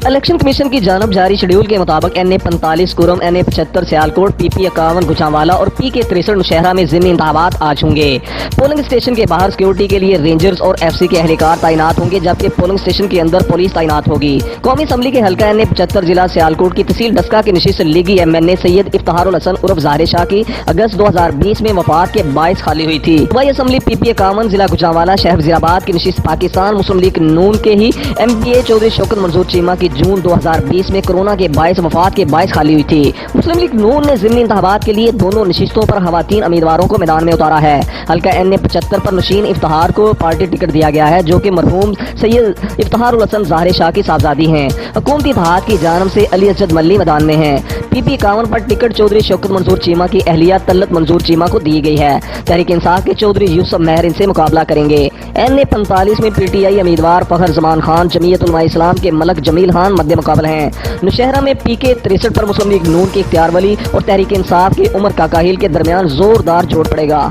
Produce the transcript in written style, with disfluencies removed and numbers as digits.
Election commission की जानब जारी शेड्यूल के मुताबिक NA 45 Kurram, NA 75 Sialkot, PP 51 Gujranwala और PK 63 नौशहरा में ज़िमनी इंतखाबात आज होंगे। पोलिंग स्टेशन के बाहर सिक्योरिटी के लिए रेंजर्स और FC के एहलकार तैनात होंगे, जबकि पोलिंग स्टेशन के अंदर पुलिस तैनात होगी। कौमी असम्बली के हल्का NA 75 जिला सियालकोट की तहसील डस्का की नशिस्त लीगी MNA सैयद इफ्तिखारुल हसन उर्फ ज़ाहिर शाह की अगस्त 2020 में वफात के बाइस खाली हुई थी। वही असम्बली PP 51 जिला गुजरांवाला शहर वज़ीराबाद की नशिस्त पाकिस्तान मुस्लिम लीग नून के ही MPA चौधरी शौकत मंजूर चीमा की जून 2020 में कोरोना के बाइस वफात के बाइस खाली हुई थी। मुस्लिम लीग नून ने ज़िमनी इंतखाबात के लिए दोनों नशिस्तों पर खवातीन उम्मीदवारों को मैदान में उतारा है। हल्का NA 75 पर नशीन इफ्तिखार को पार्टी टिकट दिया गया है, जो कि मरहूम सैयद इफ्तिखारुल हसन ज़ाहिर शाह की साहबजादी हैं। हुकूमती इत्तेहाद की जानब से अली असद मल्ली मैदान में है। PP 51 पर टिकट चौधरी शौकत मंजूर चीमा की अहलिया तल्लत मंजूर चीमा को दी गई है। तहरीक इंसाफ के चौधरी यूसुफ मेहर इनसे मुकाबला करेंगे। NA 45 में PTI उम्मीदवार फखर जमान खान जमीयत उलमा इस्लाम के मलक जमील खान मध्य मुकाबला हैं। नौशहरा में PK 63 पर मुस्लिम लीग नून के इख्तियार वली और तहरीक इंसाफ के उमर काकाहिल के दरमियान जोरदार जोड़ पड़ेगा।